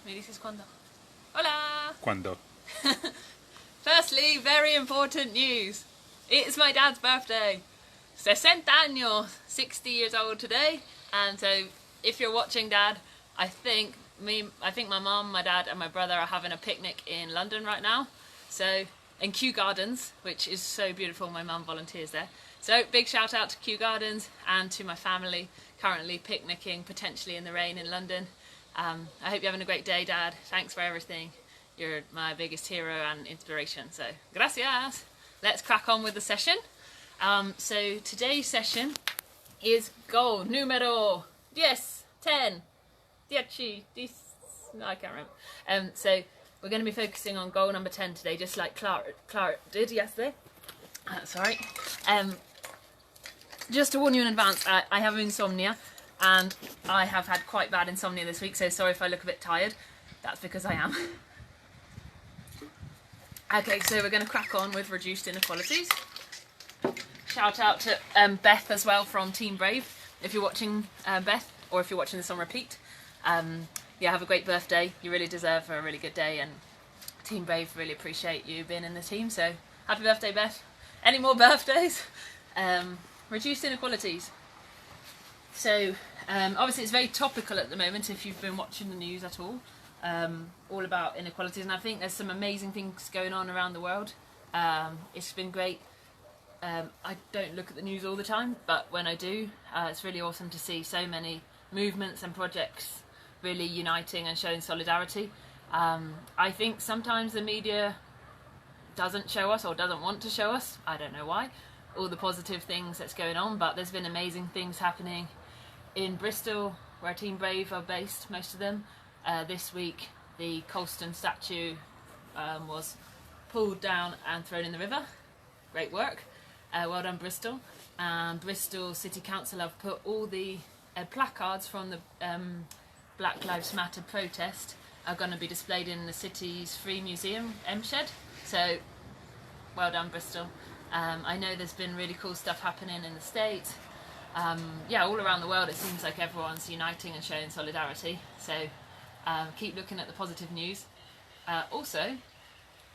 ¿Me dices cuándo? Hola! Cuando? Firstly, very important news. It's my dad's birthday. 60 años, 60 years old today. And so if you're watching, Dad, I think my mum, my dad and my brother are having a picnic in London right now. So in Kew Gardens, which is so beautiful, my mum volunteers there. So big shout out to Kew Gardens and to my family currently picnicking potentially in the rain in London. I hope you're having a great day, Dad. Thanks for everything. You're my biggest hero and inspiration. So gracias. Let's crack on with the session. So today's session is goal numero 10. No, I can't remember. So we're going to be focusing on goal number 10 today, just like Clara did yesterday. Sorry. Just to warn you in advance, I have insomnia and I have had quite bad insomnia this week, so sorry if I look a bit tired. That's because I am. Okay, so we're going to crack on with Reduced Inequalities. Shout out to Beth as well from Team Brave, if you're watching, Beth, or if you're watching this on repeat. Yeah, have a great birthday. You really deserve a really good day, and Team Brave really appreciate you being in the team, so happy birthday, Beth. Any more birthdays? Reduced Inequalities. So obviously it's very topical at the moment if you've been watching the news at all about inequalities, and I think there's some amazing things going on around the world. It's been great. I don't look at the news all the time, but when I do, it's really awesome to see so many movements and projects really uniting and showing solidarity. I think sometimes the media doesn't show us, or doesn't want to show us, I don't know why, all the positive things that's going on, but there's been amazing things happening in Bristol, where Team Brave are based, most of them. This week the Colston statue was pulled down and thrown in the river. Great work. Well done, Bristol. Bristol City Council have put all the placards from the Black Lives Matter protest are going to be displayed in the city's free museum, M-Shed. So well done, Bristol. I know there's been really cool stuff happening in the States. Yeah, all around the world it seems like everyone's uniting and showing solidarity. So keep looking at the positive news. Also,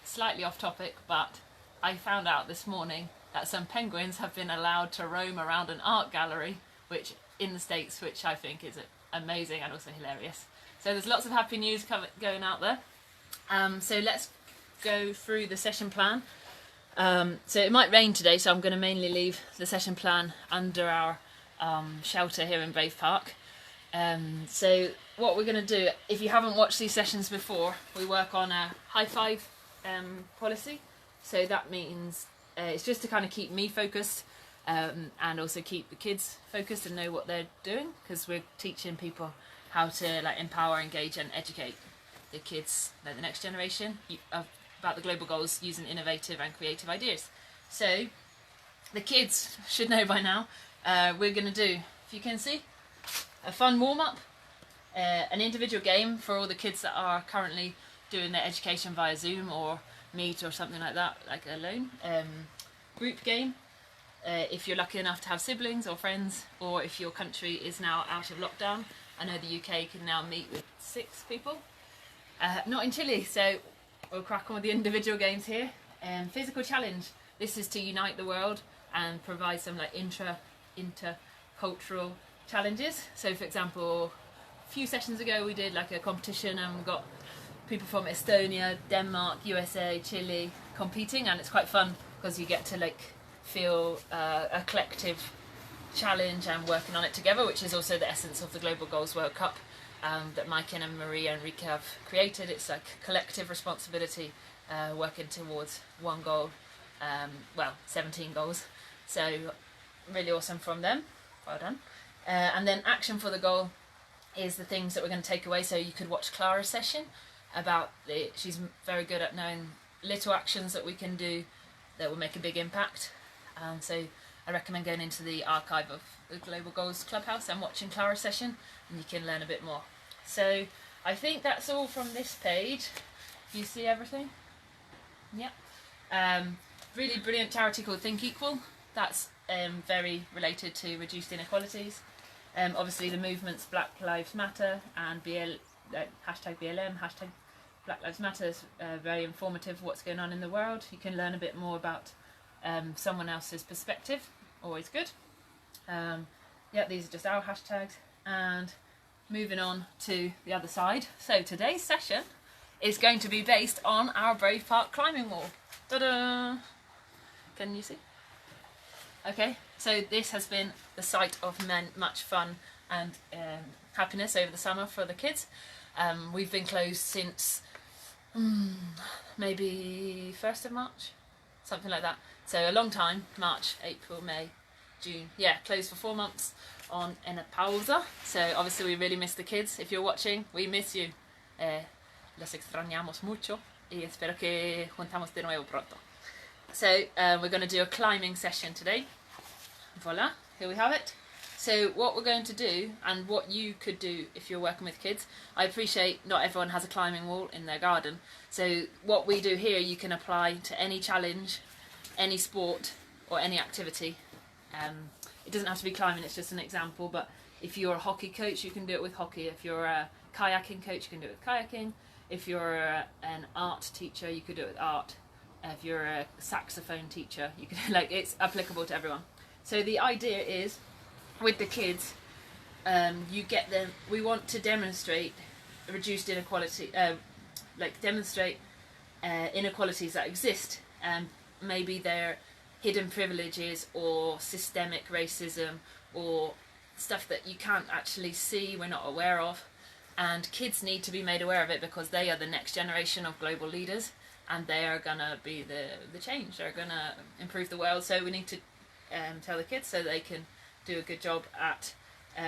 slightly off topic, but I found out this morning that some penguins have been allowed to roam around an art gallery, which in the States, which I think is amazing and also hilarious. So there's lots of happy news going out there. So let's go through the session plan. So it might rain today, so I'm going to mainly leave the session plan under our shelter here in Brave Park. So what we're going to do, if you haven't watched these sessions before, we work on a high five policy. So that means it's just to kind of keep me focused and also keep the kids focused and know what they're doing, because we're teaching people how to like empower, engage and educate the kids, like the next generation, about the global goals using innovative and creative ideas. So the kids should know by now, we're going to do, if you can see, a fun warm-up, an individual game for all the kids that are currently doing their education via Zoom or Meet or something like that, like alone. Group game, if you're lucky enough to have siblings or friends, or if your country is now out of lockdown. I know the UK can now meet with 6 people. Not in Chile, so we'll crack on with the individual games here. Physical challenge. This is to unite the world and provide some like intercultural challenges. So for example, a few sessions ago we did like a competition and we got people from Estonia, Denmark, USA, Chile competing, and it's quite fun because you get to like feel a collective challenge and working on it together, which is also the essence of the Global Goals World Cup that Mike and Maria and Rika have created. It's like collective responsibility, working towards one goal, 17 goals. So really awesome from them, well done. And then action for the goal is the things that we're going to take away. So you could watch Clara's session about she's very good at knowing little actions that we can do that will make a big impact. So I recommend going into the archive of the Global Goals Clubhouse and watching Clara's session, and you can learn a bit more. So I think that's all from this page. You see everything? Yeah. Really brilliant charity called Think Equal. That's very related to reduced inequalities. Obviously the movements Black Lives Matter and hashtag BLM, hashtag Black Lives Matter is very informative what's going on in the world. You can learn a bit more about someone else's perspective, always good. Yeah, these are just our hashtags. And moving on to the other side. So today's session is going to be based on our Brave Park climbing wall. Ta-da! Can you see? Okay, so this has been the site of much fun and happiness over the summer for the kids. We've been closed since maybe 1st of March, something like that. So a long time, March, April, May, June. Yeah, closed for 4 months on en pausa. So obviously we really miss the kids. If you're watching, we miss you. Los extrañamos mucho y espero que juntamos de nuevo pronto. So we're going to do a climbing session today. Voila, here we have it. So what we're going to do, and what you could do if you're working with kids, I appreciate not everyone has a climbing wall in their garden. So what we do here you can apply to any challenge, any sport or any activity. It doesn't have to be climbing, it's just an example, but if you're a hockey coach you can do it with hockey. If you're a kayaking coach you can do it with kayaking. If you're an art teacher you could do it with art. If you're a saxophone teacher you can, like, it's applicable to everyone. So the idea is, with the kids, you get them, we want to demonstrate reduced inequality, demonstrate inequalities that exist, and maybe they're hidden privileges or systemic racism or stuff that you can't actually see, we're not aware of, and kids need to be made aware of it because they are the next generation of global leaders and they are going to be the change, they're going to improve the world. So we need to tell the kids so they can do a good job at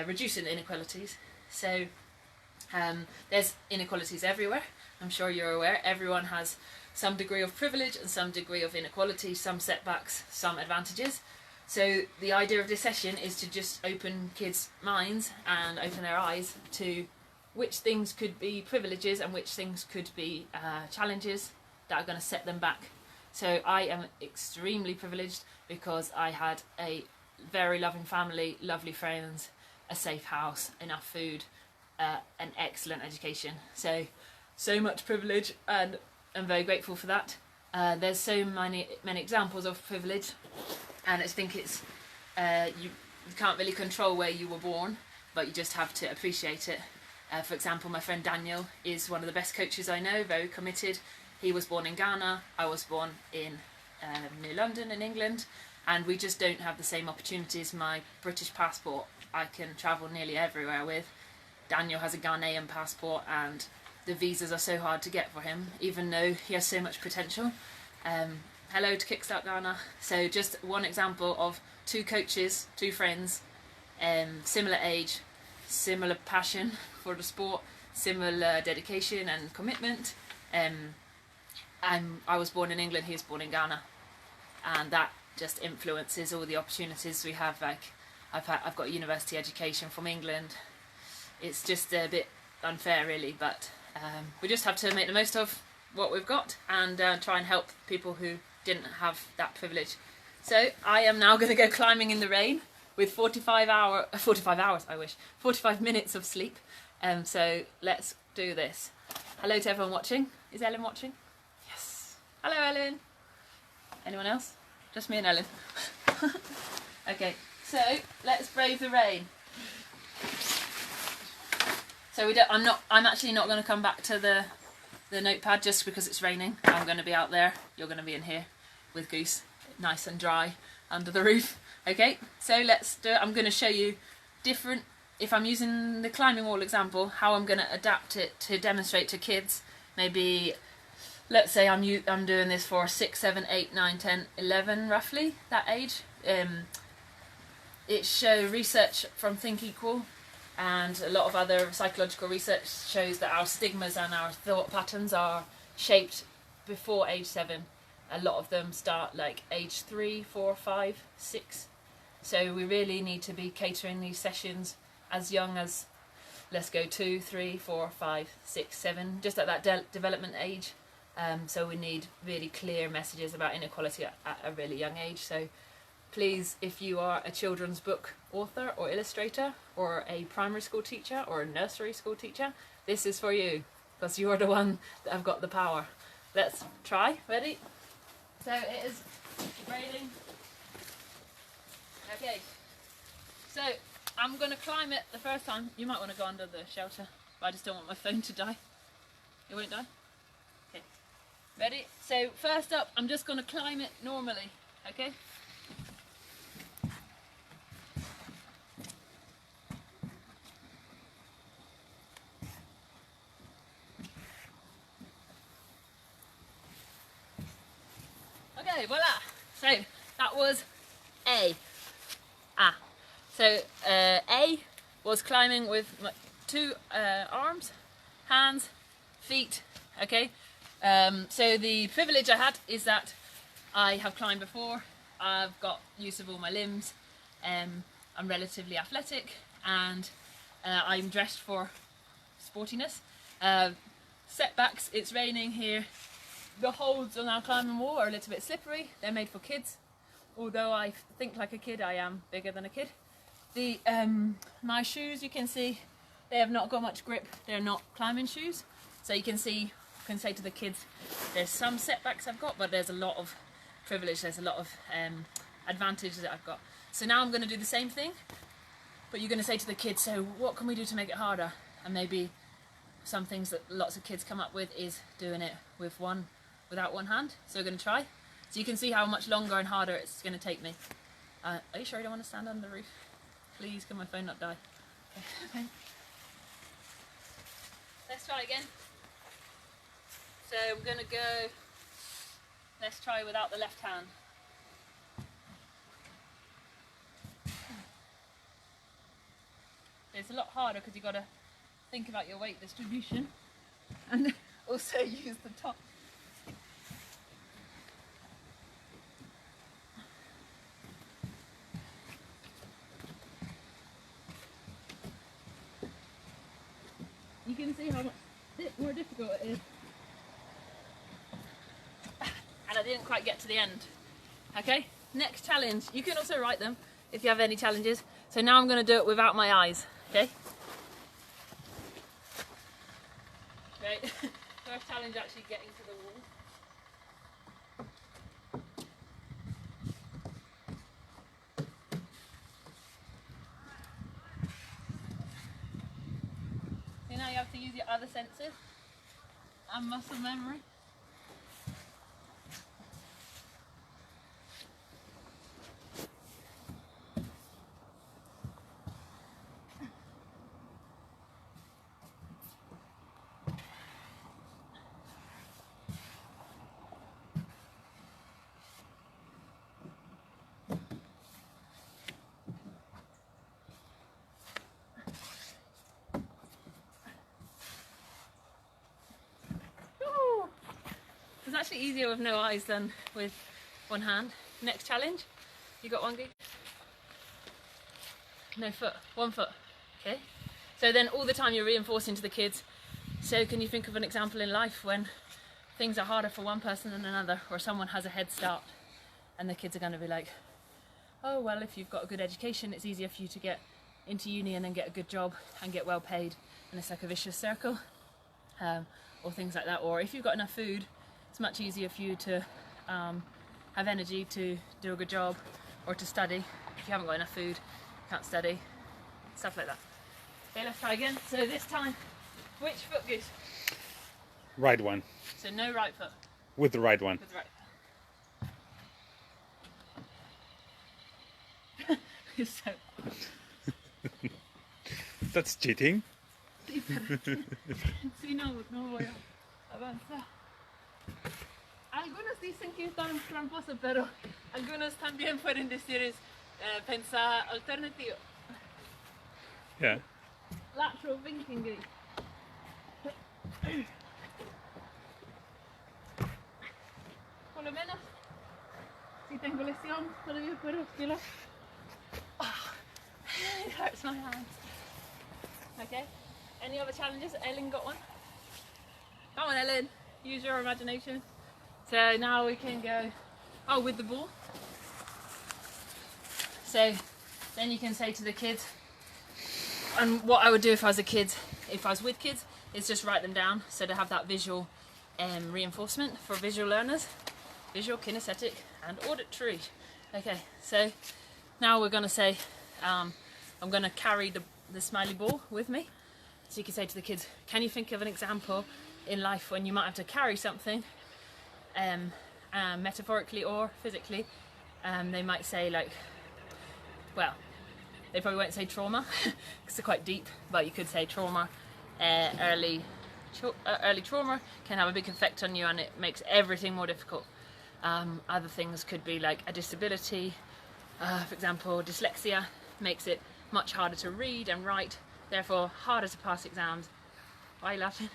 reducing inequalities. So there's inequalities everywhere, I'm sure you're aware. Everyone has some degree of privilege and some degree of inequality, some setbacks, some advantages. So the idea of this session is to just open kids' minds and open their eyes to which things could be privileges and which things could be challenges that are going to set them back. So I am extremely privileged because I had a very loving family, lovely friends, a safe house, enough food, an excellent education. So much privilege, and I'm very grateful for that. There's so many examples of privilege, and I think it's you can't really control where you were born, but you just have to appreciate it. For example, my friend Daniel is one of the best coaches I know, very committed. He was born in Ghana, I was born in near London in England, and we just don't have the same opportunities. My British passport I can travel nearly everywhere with. Daniel has a Ghanaian passport and the visas are so hard to get for him, even though he has so much potential. Hello to Kickstart Ghana. So just one example of two coaches, two friends, similar age, similar passion for the sport, similar dedication and commitment. I was born in England, he was born in Ghana, and that just influences all the opportunities we have. Like I've got a university education from England. It's just a bit unfair really, but we just have to make the most of what we've got and try and help people who didn't have that privilege. So I am now going to go climbing in the rain with 45 minutes of sleep. So let's do this. Hello to everyone watching. Is Ellen watching? Yes. Hello Ellen. Anyone else? Just me and Ellen. Okay, so let's brave the rain. So I'm actually not going to come back to the notepad just because it's raining. I'm going to be out there. You're going to be in here with Goose, nice and dry under the roof. Okay, so let's do it. I'm going to show you different, if I'm using the climbing wall example, how I'm going to adapt it to demonstrate to kids. Maybe, let's say I'm doing this for 6, 7, 8, 9, 10, 11 roughly, that age. It shows research from Think Equal and a lot of other psychological research shows that our stigmas and our thought patterns are shaped before age 7. A lot of them start like age 3, 4, 5, 6. So we really need to be catering these sessions as young as, let's go 2, 3, 4, 5, 6, 7, just at that development age. So we need really clear messages about inequality at a really young age. So please, if you are a children's book author or illustrator or a primary school teacher or a nursery school teacher, this is for you, because you're the one that have got the power. Let's try. Ready? So it is raining. Okay. So I'm going to climb it the first time. You might want to go under the shelter, but I just don't want my phone to die. It won't die? Okay. Ready? So first up, I'm just going to climb it normally. Okay? Okay, voila! So that was A. So A was climbing with my 2 arms, hands, feet. Okay. So the privilege I had is that I have climbed before. I've got use of all my limbs. I'm relatively athletic, and I'm dressed for sportiness. Setbacks. It's raining here. The holds on our climbing wall are a little bit slippery. They're made for kids. Although I think like a kid, I am bigger than a kid. The my shoes, you can see, they have not got much grip. They're not climbing shoes. So you can see, I can say to the kids, there's some setbacks I've got, but there's a lot of privilege. There's a lot of advantage that I've got. So now I'm going to do the same thing, but you're going to say to the kids, so what can we do to make it harder? And maybe some things that lots of kids come up with is doing it with without one hand. So we're going to try. So you can see how much longer and harder it's going to take me. Are you sure you don't want to stand on the roof? Please, can my phone not die? Okay. Let's try again. So we're going to go, let's try without the left hand. It's a lot harder because you've got to think about your weight distribution and also use the top. You can see how much more difficult it is. And I didn't quite get to the end. Okay, next challenge. You can also write them if you have any challenges. So now I'm going to do it without my eyes. Okay? Right. First challenge, actually getting to the wall. Now you have to use your other senses and muscle memory. It's actually easier with no eyes than with one hand. Next challenge. You got one gig? No foot. One foot. Okay. So then all the time you're reinforcing to the kids. So can you think of an example in life when things are harder for one person than another, or someone has a head start and the kids are going to be like, oh well, if you've got a good education it's easier for you to get into uni and then get a good job and get well paid, and it's like a vicious circle, or things like that. Or if you've got enough food, it's much easier for you to have energy to do a good job or to study. If you haven't got enough food, you can't study, stuff like that. Okay, let's try again. So this time, which foot goes? Right one. So no right foot. With the right one. With the right. So. That's cheating. Sí, no voy a avanzar. Algunos dicen que es tan tramposo, pero algunos también pueden decir es pensar alternativo. Yeah. Lateral thinking. Por lo menos, si tengo lesión, todavía puedo respirar. Oh, it hurts my hands. Okay. Any other challenges? Ellen got one? Come on, Ellen. Use your imagination. So now we can go, oh, with the ball. So then you can say to the kids, and what I would do if I was a kid, if I was with kids, is just write them down, so to have that visual reinforcement for visual learners. Visual, kinesthetic and auditory. Okay, so now we're going to say, I'm going to carry the smiley ball with me. So you can say to the kids, can you think of an example in life when you might have to carry something, metaphorically or physically? They might say like, well, they probably won't say trauma because they're quite deep, but you could say trauma, early trauma can have a big effect on you and it makes everything more difficult. Other things could be like a disability, for example, dyslexia makes it much harder to read and write, therefore harder to pass exams. Why are you laughing?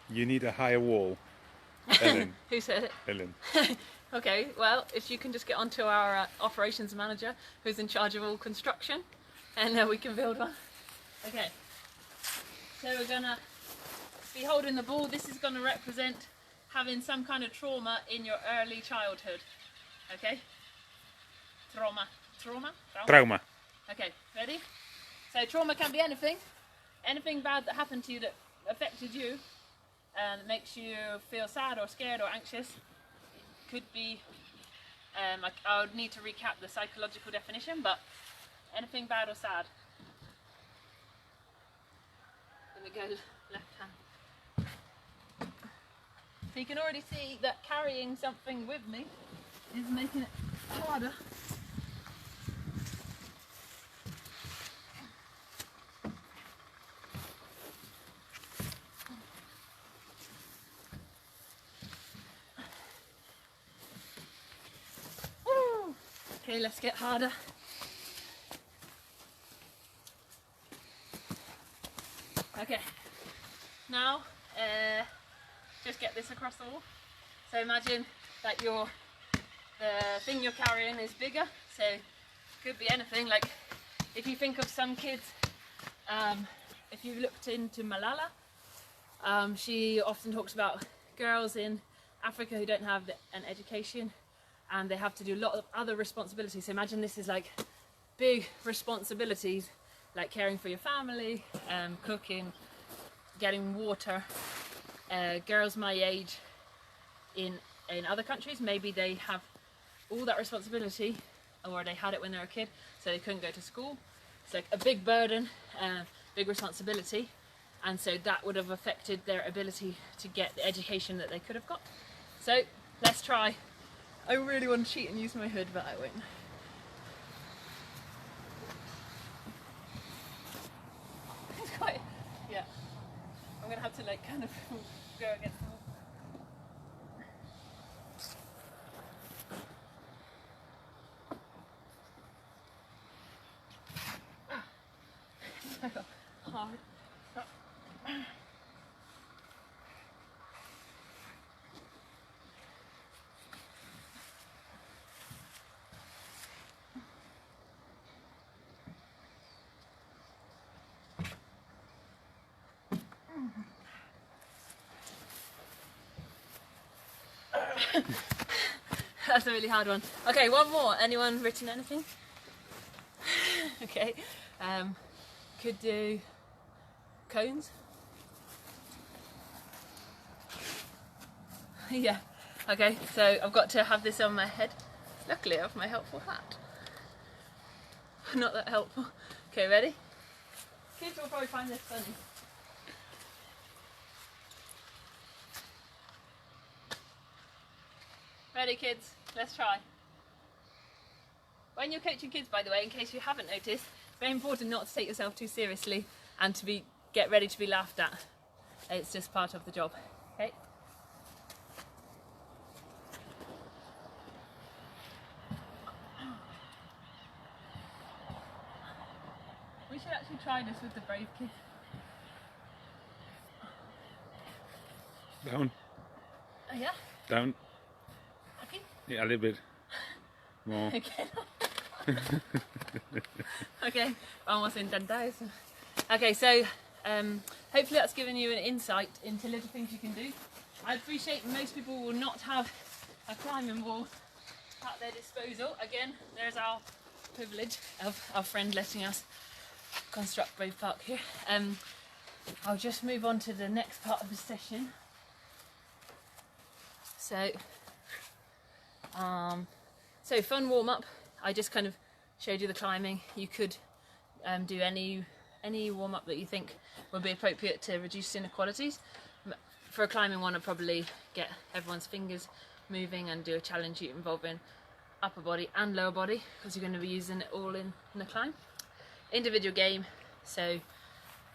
You need a higher wall. Ellen. Who said it? Ellen. Okay, well, if you can just get onto our operations manager who's in charge of all construction, and we can build one. Okay, so we're gonna be holding the ball. This is gonna represent having some kind of trauma in your early childhood. Okay? Trauma. Trauma. Okay, ready? So trauma can be anything. Anything bad that happened to you that affected you and makes you feel sad or scared or anxious. It could be, I would need to recap the psychological definition, but anything bad or sad. Let me go left hand. So you can already see that carrying something with me is making it harder. Okay, let's get harder. Okay, now just get this across the wall. So imagine that the thing you're carrying is bigger, so it could be anything. Like if you think of some kids, if you looked into Malala, she often talks about girls in Africa who don't have an education and they have to do a lot of other responsibilities. So imagine this is like big responsibilities, like caring for your family, cooking, getting water. Girls my age in other countries, maybe they have all that responsibility, or they had it when they were a kid, so they couldn't go to school. It's like a big burden, big responsibility, and so that would have affected their ability to get the education that they could have got. So let's try. I really want to cheat and use my hood, but I won't. It's quite, yeah. I'm gonna have to like kind of go against the wall. So hard. That's a really hard one. Okay, one more. Anyone written anything? Okay. Could do cones. Yeah. Okay, so I've got to have this on my head. Luckily I have my helpful hat. Not that helpful. Okay, ready? Kids will probably find this funny. Ready, kids? Let's try. When you're coaching kids, by the way, in case you haven't noticed, it's very important not to take yourself too seriously and to get ready to be laughed at. It's just part of the job. Okay? We should actually try this with the brave kids. Down. Oh yeah? Down. Okay. Yeah, a little bit more. Okay. Okay, almost intentado. Okay, so hopefully that's given you an insight into little things you can do. I appreciate most people will not have a climbing wall at their disposal. Again, there's our privilege of our friend letting us construct Brave Park here. I'll just move on to the next part of the session. So fun warm-up. I just kind of showed you the climbing. You could do any warm-up that you think would be appropriate to reduce inequalities. For a climbing one, I'd probably get everyone's fingers moving and do a challenge involving upper body and lower body, because you're going to be using it all in the climb. Individual game, so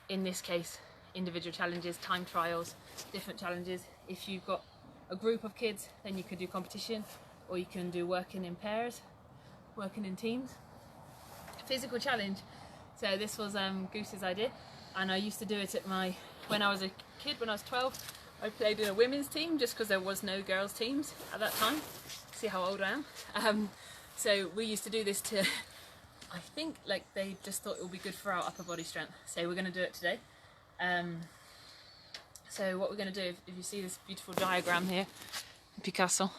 in this case individual challenges, time trials, different challenges. If you've got a group of kids, then you could do competition, or you can do working in pairs, working in teams. Physical challenge, so this was Goose's idea, and I used to do it at when I was a kid, when I was 12. I played in a women's team just because there was no girls teams at that time. See how old I am. So we used to do this to, I think like they just thought it would be good for our upper body strength. So we're going to do it today. So what we're going to do, if you see this beautiful diagram here, Picasso,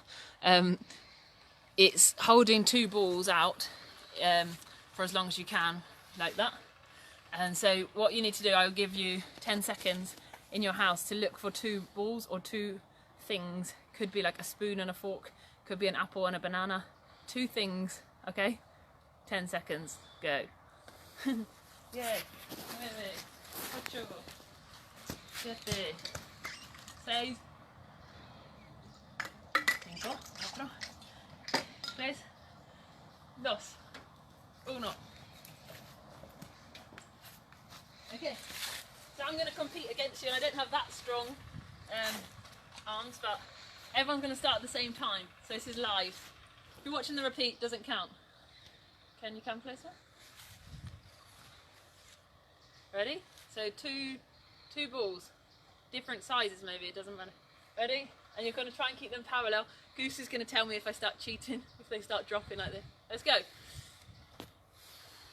it's holding two balls out for as long as you can, like that. And so what you need to do, I'll give you 10 seconds in your house to look for two balls or two things. Could be like a spoon and a fork, could be an apple and a banana. Two things, okay? 10 seconds, go. Yay. 9, 8, 7, 6, 5, 4, 3, 2, 1. Okay, so I'm going to compete against you, and I don't have that strong arms, but everyone's going to start at the same time, so this is live. If you're watching the repeat, doesn't count. Can you come closer? Ready? So two balls, different sizes maybe, it doesn't matter. Ready? And you're going to try and keep them parallel. Goose is going to tell me if I start cheating, if they start dropping like this. Let's go.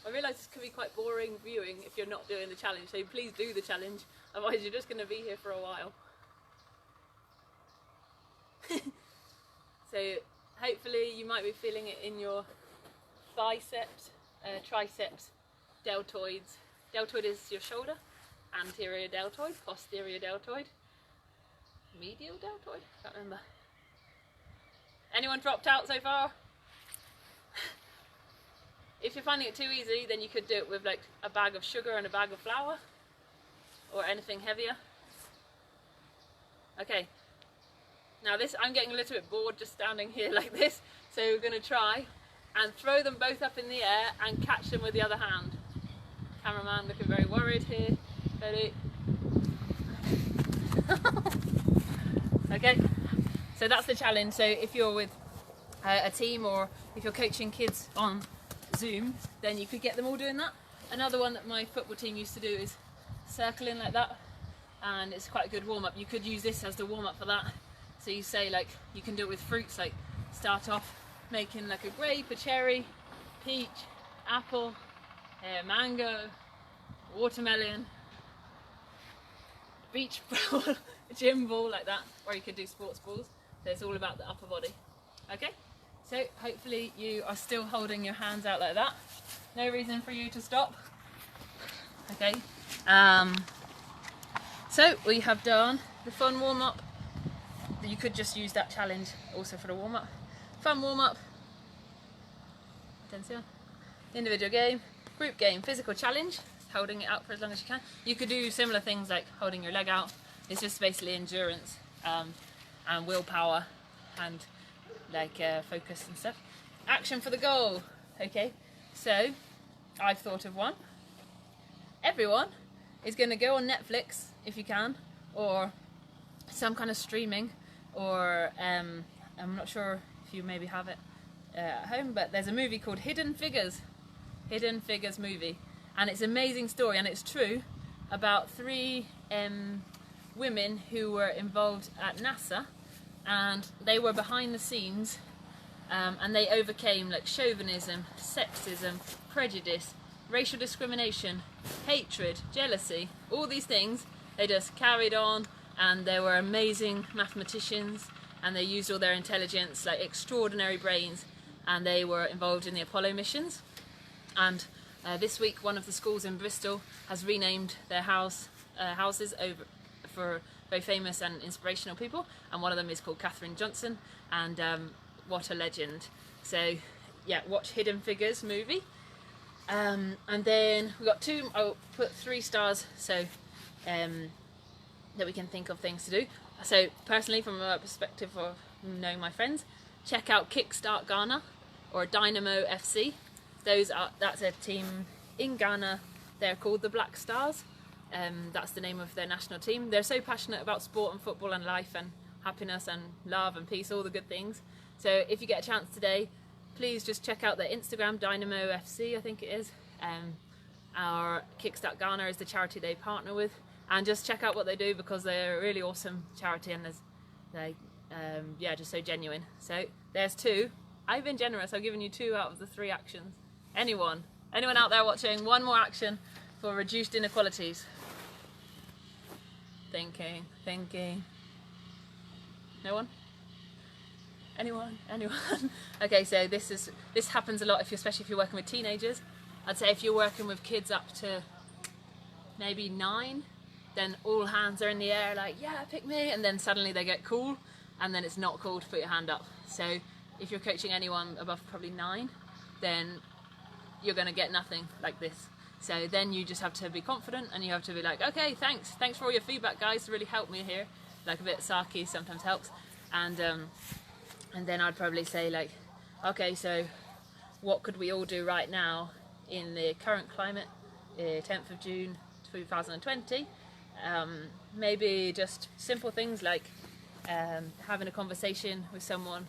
I realise this could be quite boring viewing if you're not doing the challenge, so please do the challenge, otherwise you're just going to be here for a while. So hopefully you might be feeling it in your biceps, triceps, deltoids. Deltoid is your shoulder, anterior deltoid, posterior deltoid, medial deltoid, can't remember. Anyone dropped out so far? If you're finding it too easy, then you could do it with like a bag of sugar and a bag of flour, or anything heavier. Okay, now this, I'm getting a little bit bored just standing here like this, so we're going to try and throw them both up in the air and catch them with the other hand. Cameraman looking very worried here. Ready? Okay, so that's the challenge. So if you're with a team, or if you're coaching kids on Zoom, then you could get them all doing that. Another one that my football team used to do is circling like that, and it's quite a good warm-up. You could use this as the warm-up for that. So you say, like, you can do it with fruits, like start off making like a grape, a cherry, peach, apple, mango, watermelon, beach ball, gym ball, like that. Or you could do sports balls. So it's all about the upper body. Okay, so hopefully you are still holding your hands out like that. No reason for you to stop. Okay, so we have done the fun warm-up. You could just use that challenge also for the warm-up. Fun warm-up, individual game, group game, physical challenge, holding it out for as long as you can. You could do similar things like holding your leg out. It's just basically endurance and willpower and like focus and stuff. Action for the goal. Okay, so I've thought of one. Everyone is going to go on Netflix if you can, or some kind of streaming, or I'm not sure if you maybe have it at home, but there's a movie called Hidden Figures movie, and it's an amazing story, and it's true, about 3 women who were involved at NASA, and they were behind the scenes, and they overcame like chauvinism, sexism, prejudice, racial discrimination, hatred, jealousy, all these things. They just carried on, and they were amazing mathematicians, and they used all their intelligence, like extraordinary brains, and they were involved in the Apollo missions. And this week one of the schools in Bristol has renamed their house houses over for very famous and inspirational people, and one of them is called Katherine Johnson, and what a legend. So yeah, watch Hidden Figures movie. And then we got two, I'll put 3 stars so that we can think of things to do. So personally, from a perspective of knowing my friends, check out Kickstart Ghana or Dynamo FC. That's a team in Ghana. They're called the Black Stars. That's the name of their national team. They're so passionate about sport and football and life and happiness and love and peace, all the good things. So if you get a chance today, please just check out their Instagram, Dynamo FC, I think it is. Our Kickstart Ghana is the charity they partner with, and just check out what they do because they're a really awesome charity, and yeah, just so genuine. So there's 2. I've been generous. I've given you 2 out of the 3 actions. Anyone out there watching? One more action for reduced inequalities. Thinking. No one? Anyone? Okay, so this happens a lot, especially if you're working with teenagers. I'd say if you're working with kids up to maybe 9, then all hands are in the air like, yeah, pick me, and then suddenly they get cool, and then it's not cool to put your hand up. So if you're coaching anyone above probably 9, then you're going to get nothing like this. So then you just have to be confident, and you have to be like, okay, thanks for all your feedback, guys, to really help me here. Like a bit of sake sometimes helps. And then I'd probably say like, okay, so what could we all do right now in the current climate, 10th of June 2020? Maybe just simple things like having a conversation with someone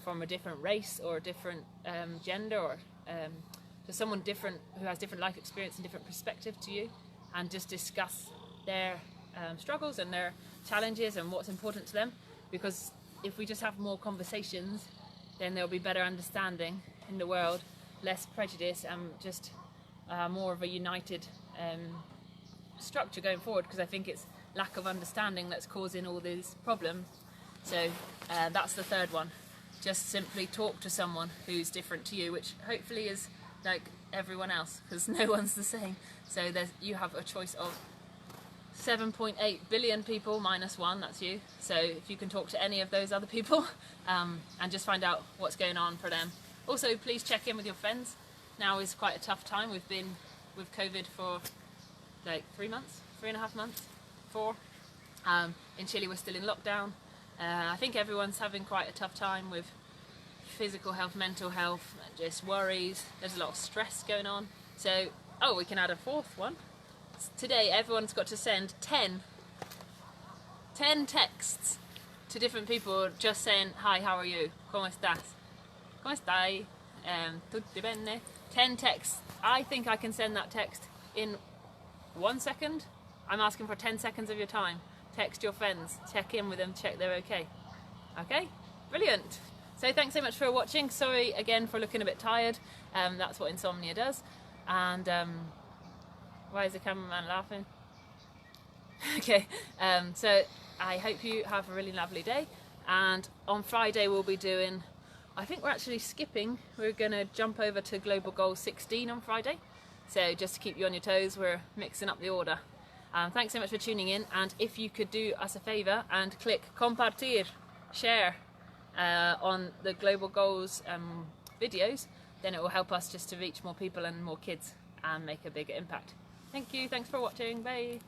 from a different race or a different gender, or just someone different who has different life experience and different perspective to you, and just discuss their struggles and their challenges and what's important to them. Because if we just have more conversations, then there'll be better understanding in the world, less prejudice, and just more of a united structure going forward, because I think it's lack of understanding that's causing all these problems. So that's the 3rd one. Just simply talk to someone who's different to you, which hopefully is like everyone else, because no one's the same. So you have a choice of 7.8 billion people minus 1, that's you. So if you can talk to any of those other people and just find out what's going on for them. Also, please check in with your friends. Now is quite a tough time. We've been with COVID for like 3 months, 3.5 months, 4. In Chile we're still in lockdown. I think everyone's having quite a tough time with physical health, mental health, just worries. There's a lot of stress going on. So, we can add a 4th one. Today everyone's got to send 10 texts to different people just saying, hi, how are you? ¿Cómo estás? ¿Cómo estai? Tutti bene? 10 texts. I think I can send that text in 1 second. I'm asking for 10 seconds of your time. Text your friends, check in with them, check they're okay. Okay? Brilliant. So thanks so much for watching. Sorry again for looking a bit tired. That's what insomnia does. And why is the cameraman laughing? Okay, so I hope you have a really lovely day. And on Friday we'll be doing, I think we're actually skipping. We're going to jump over to Global Goal 16 on Friday. So just to keep you on your toes, we're mixing up the order. Thanks so much for tuning in, and if you could do us a favour and click compartir, share on the Global Goals videos, then it will help us just to reach more people and more kids and make a bigger impact. Thank you, thanks for watching, bye!